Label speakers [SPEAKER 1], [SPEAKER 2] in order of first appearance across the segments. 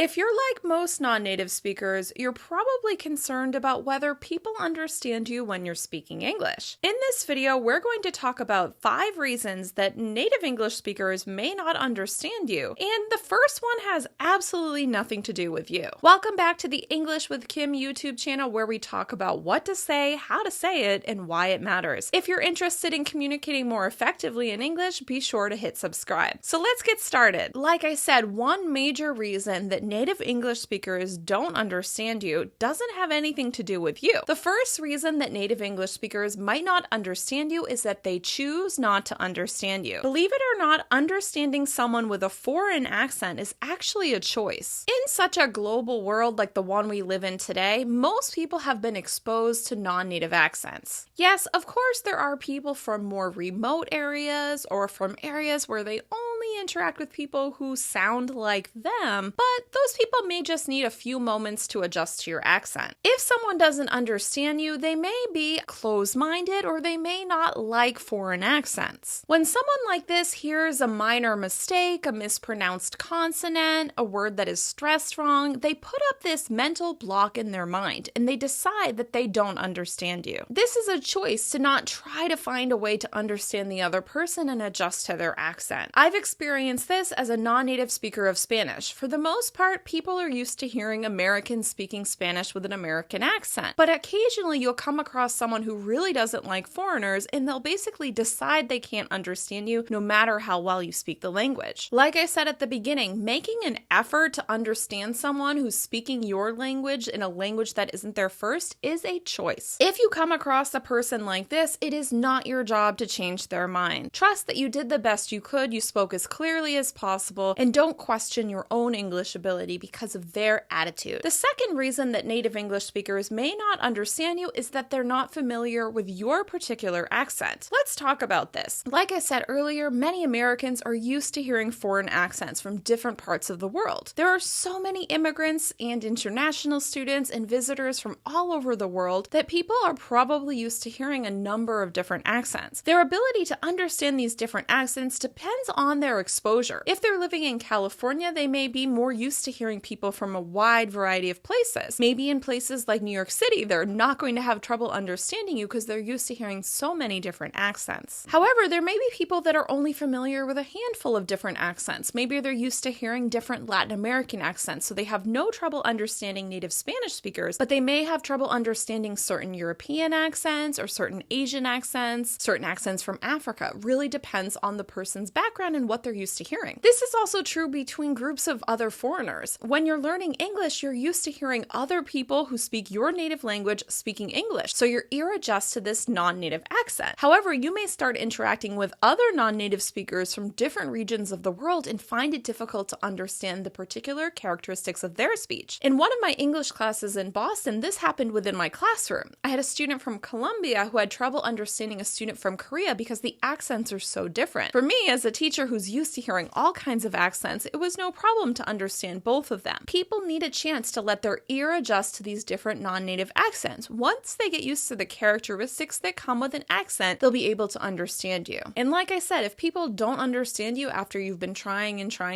[SPEAKER 1] If you're like most non-native speakers, you're probably concerned about whether people understand you when you're speaking English. In this video, we're going to talk about 5 reasons that native English speakers may not understand you, and the first one has absolutely nothing to do with you. Welcome back to the English with Kim YouTube channel, where we talk about what to say, how to say it, and why it matters. If you're interested in communicating more effectively in English, be sure to hit subscribe. So let's get started. Like I said, one major reason that native English speakers don't understand you doesn't have anything to do with you. The first reason that native English speakers might not understand you is that they choose not to understand you. Believe it or not, understanding someone with a foreign accent is actually a choice. In such a global world like the one we live in today, most people have been exposed to non-native accents. Yes, of course, there are people from more remote areas or from areas where they only interact with people who sound like them, but those people may just need a few moments to adjust to your accent. If someone doesn't understand you, they may be closed-minded or they may not like foreign accents. When someone like this hears a minor mistake, a mispronounced consonant, a word that is stressed wrong, they put up this mental block in their mind and they decide that they don't understand you. This is a choice to not try to find a way to understand the other person and adjust to their accent. I've experienced this as a non-native speaker of Spanish. For the most part, people are used to hearing Americans speaking Spanish with an American accent, but occasionally you'll come across someone who really doesn't like foreigners and they'll basically decide they can't understand you no matter how well you speak the language. Like I said at the beginning, making an effort to understand someone who's speaking your language in a language that isn't their first is a choice. If you come across a person like this, it is not your job to change their mind. Trust that you did the best you could, you spoke as clearly as possible, and don't question your own English ability because of their attitude. The second reason that native English speakers may not understand you is that they're not familiar with your particular accent. Let's talk about this. Like I said earlier, many Americans are used to hearing foreign accents from different parts of the world. There are so many immigrants and international students and visitors from all over the world that people are probably used to hearing a number of different accents. Their ability to understand these different accents depends on their exposure. If they're living in California, they may be more used to hearing people from a wide variety of places. Maybe in places like New York City, they're not going to have trouble understanding you because they're used to hearing so many different accents. However, there may be people that are only familiar with a handful of different accents. Maybe they're used to hearing different Latin American accents, so they have no trouble understanding native Spanish speakers, but they may have trouble understanding certain European accents or certain Asian accents, certain accents from Africa. It really depends on the person's background and what they're used to hearing. This is also true between groups of other foreigners. When you're learning English, you're used to hearing other people who speak your native language speaking English, so your ear adjusts to this non-native accent. However, you may start interacting with other non-native speakers from different regions of the world and find it difficult to understand the particular characteristics of their speech. In one of my English classes in Boston, this happened within my classroom. I had a student from Colombia who had trouble understanding a student from Korea because the accents are so different. For me, as a teacher who's used to hearing all kinds of accents, it was no problem to understand both of them. People need a chance to let their ear adjust to these different non-native accents. Once they get used to the characteristics that come with an accent, they'll be able to understand you. And like I said, if people don't understand you after you've been trying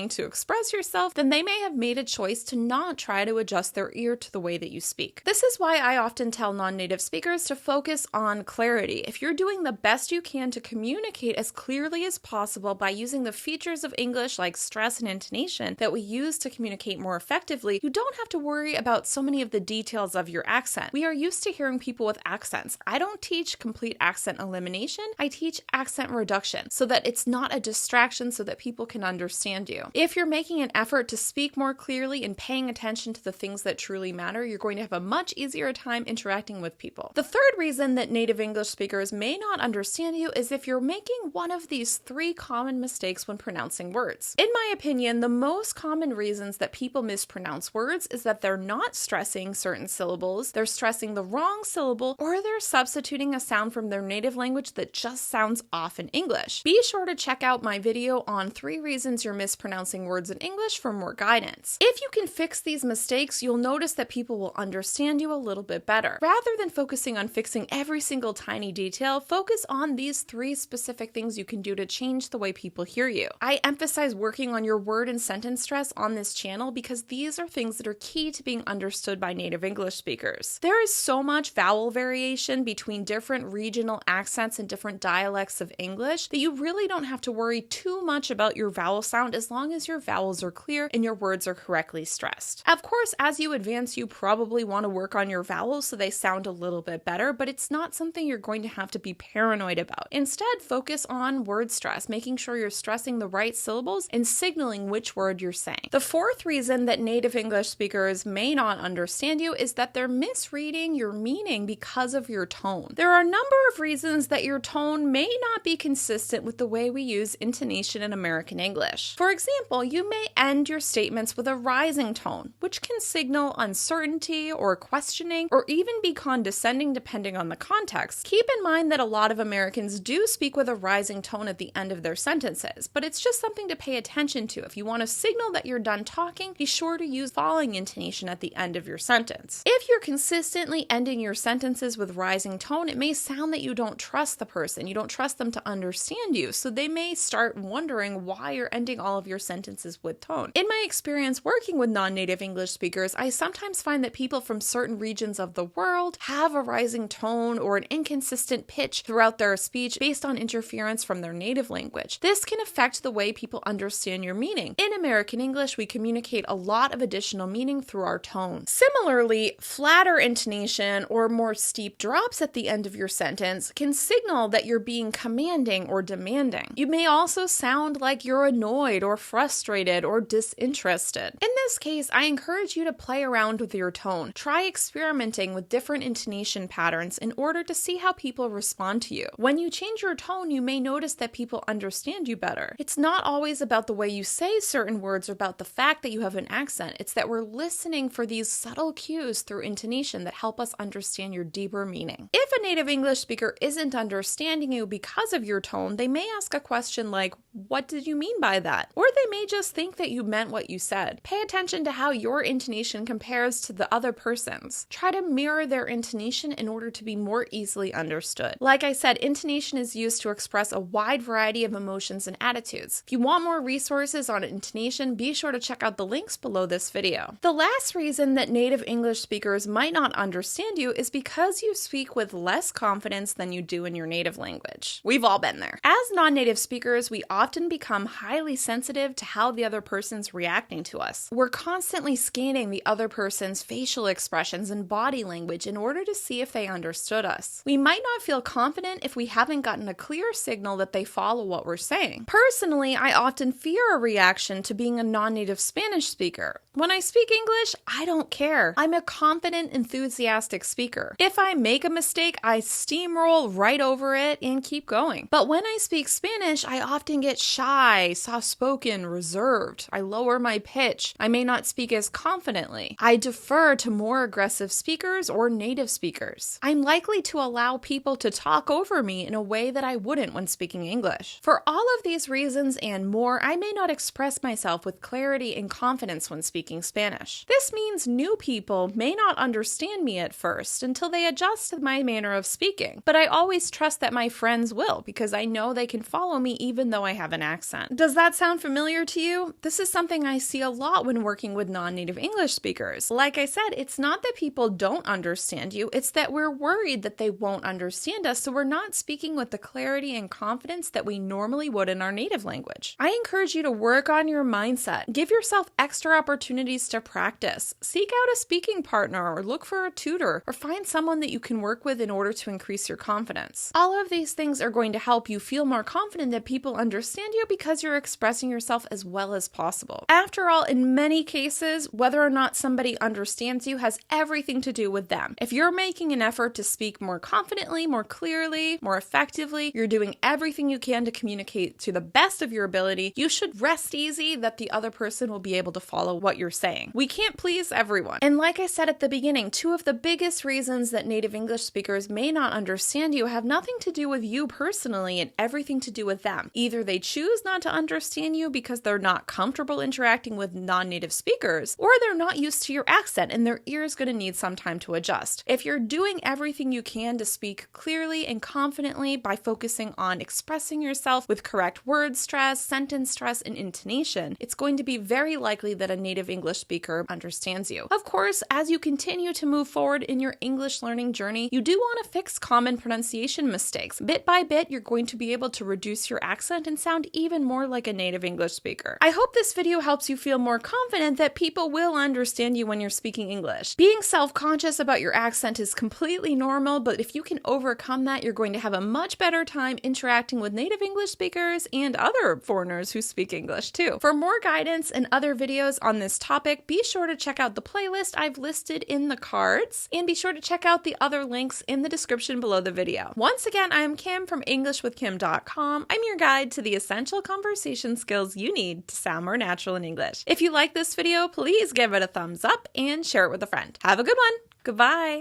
[SPEAKER 1] to express yourself, then they may have made a choice to not try to adjust their ear to the way that you speak. This is why I often tell non-native speakers to focus on clarity. If you're doing the best you can to communicate as clearly as possible by using the features of English like stress and intonation that we use to communicate more effectively, you don't have to worry about so many of the details of your accent. We are used to hearing people with accents. I don't teach complete accent elimination, I teach accent reduction so that it's not a distraction, so that people can understand you. If you're making an effort to speak more clearly and paying attention to the things that truly matter, you're going to have a much easier time interacting with people. The third reason that native English speakers may not understand you is if you're making one of these 3 common mistakes when pronouncing words. In my opinion, the most common reasons that people mispronounce words is that they're not stressing certain syllables, they're stressing the wrong syllable, or they're substituting a sound from their native language that just sounds off in English. Be sure to check out my video on 3 reasons you're mispronouncing words in English for more guidance. If you can fix these mistakes, you'll notice that people will understand you a little bit better. Rather than focusing on fixing every single tiny detail, focus on these 3 specific things you can do to change the way people hear you. you. I emphasize working on your word and sentence stress on this channel because these are things that are key to being understood by native English speakers. There is so much vowel variation between different regional accents and different dialects of English that you really don't have to worry too much about your vowel sound as long as your vowels are clear and your words are correctly stressed. Of course, as you advance, you probably want to work on your vowels so they sound a little bit better, but it's not something you're going to have to be paranoid about. Instead, focus on word stress, making sure you're stressing the right syllables and signaling which word you're saying. The fourth reason that native English speakers may not understand you is that they're misreading your meaning because of your tone. There are a number of reasons that your tone may not be consistent with the way we use intonation in American English. For example, you may end your statements with a rising tone, which can signal uncertainty or questioning, or even be condescending depending on the context. Keep in mind that a lot of Americans do speak with a rising tone at the end of their sentences, but it's just something to pay attention to. If you want to signal that you're done talking, be sure to use falling intonation at the end of your sentence. If you're consistently ending your sentences with rising tone, it may sound that you don't trust the person. You don't trust them to understand you, so they may start wondering why you're ending all of your sentences with tone. In my experience working with non-native English speakers, I sometimes find that people from certain regions of the world have a rising tone or an inconsistent pitch throughout their speech based on interference from their native language. This can affect the way people understand your meaning. In American English, we communicate a lot of additional meaning through our tone. Similarly, flatter intonation or more steep drops at the end of your sentence can signal that you're being commanding or demanding. You may also sound like you're annoyed or frustrated or disinterested. In this case, I encourage you to play around with your tone. Try experimenting with different intonation patterns in order to see how people respond to you. When you change your tone, you may notice that people understand you better. It's not always about the way you say certain words or about the fact that you have an accent. It's that we're listening for these subtle cues through intonation that help us understand your deeper meaning. If a native English speaker isn't understanding you because of your tone, they may ask a question like, "What did you mean by that?" Or they may just think that you meant what you said. Pay attention to how your intonation compares to the other person's. Try to mirror their intonation in order to be more easily understood. Like I said, intonation is used to express a wide variety of emotions and attitudes. If you want more resources on intonation, be sure to check out the links below this video. The last reason that native English speakers might not understand you is because you speak with less confidence than you do in your native language. We've all been there. As non-native speakers, we often become highly sensitive to how the other person's reacting to us. We're constantly scanning the other person's facial expressions and body language in order to see if they understood us. We might not feel confident if we haven't gotten a clear signal that they follow what we're saying. Personally, I often fear a reaction to being a non-native Spanish speaker. When I speak English, I don't care. I'm a confident, enthusiastic speaker. If I make a mistake, I steamroll right over it and keep going. But when I speak Spanish, I often get shy, soft-spoken, reserved. I lower my pitch. I may not speak as confidently. I defer to more aggressive speakers or native speakers. I'm likely to allow people to talk over me in a way that I wouldn't when speaking English. For all of these reasons and more, I may not express myself with clarity and confidence when speaking Spanish. This means new people may not understand me at first until they adjust to my manner of speaking, but I always trust that my friends will because I know they can follow me even though I have an accent. Does that sound familiar to you? This is something I see a lot when working with non-native English speakers. Like I said, it's not that people don't understand you, it's that we're worried that they won't understand us, so we're not speaking with the clarity and confidence that we normally would in our native language. I encourage you to work on your mindset. Give yourself extra opportunities to practice. Seek out a speaking partner or look for a tutor or find someone that you can work with in order to increase your confidence. All of these things are going to help you feel more confident that people understand you because you're expressing yourself as well as possible. After all, in many cases, whether or not somebody understands you has everything to do with them. If you're making an effort to speak more confidently, more clearly, more effectively, you're doing everything you can to communicate to the best of your ability, you should rest easy that the other person will be able to follow what you're saying. We can't please everyone. And like I said at the beginning, two of the biggest reasons that native English speakers may not understand you have nothing to do with you personally and everything to do with them. Either they choose not to understand you because they're not comfortable interacting with non-native speakers, or they're not used to your accent and their ear is going to need some time to adjust. If you're doing everything you can to speak clearly and confidently by focusing on expressing yourself with correct words word stress, sentence stress, and intonation, it's going to be very likely that a native English speaker understands you. Of course, as you continue to move forward in your English learning journey, you do want to fix common pronunciation mistakes. Bit by bit, you're going to be able to reduce your accent and sound even more like a native English speaker. I hope this video helps you feel more confident that people will understand you when you're speaking English. Being self-conscious about your accent is completely normal, but if you can overcome that, you're going to have a much better time interacting with native English speakers and other foreigners who speak English too. For more guidance and other videos on this topic, be sure to check out the playlist I've listed in the cards, and be sure to check out the other links in the description below the video. Once again, I am Kim from EnglishWithKim.com. I'm your guide to the essential conversation skills you need to sound more natural in English. If you like this video, please give it a thumbs up and share it with a friend. Have a good one. Goodbye.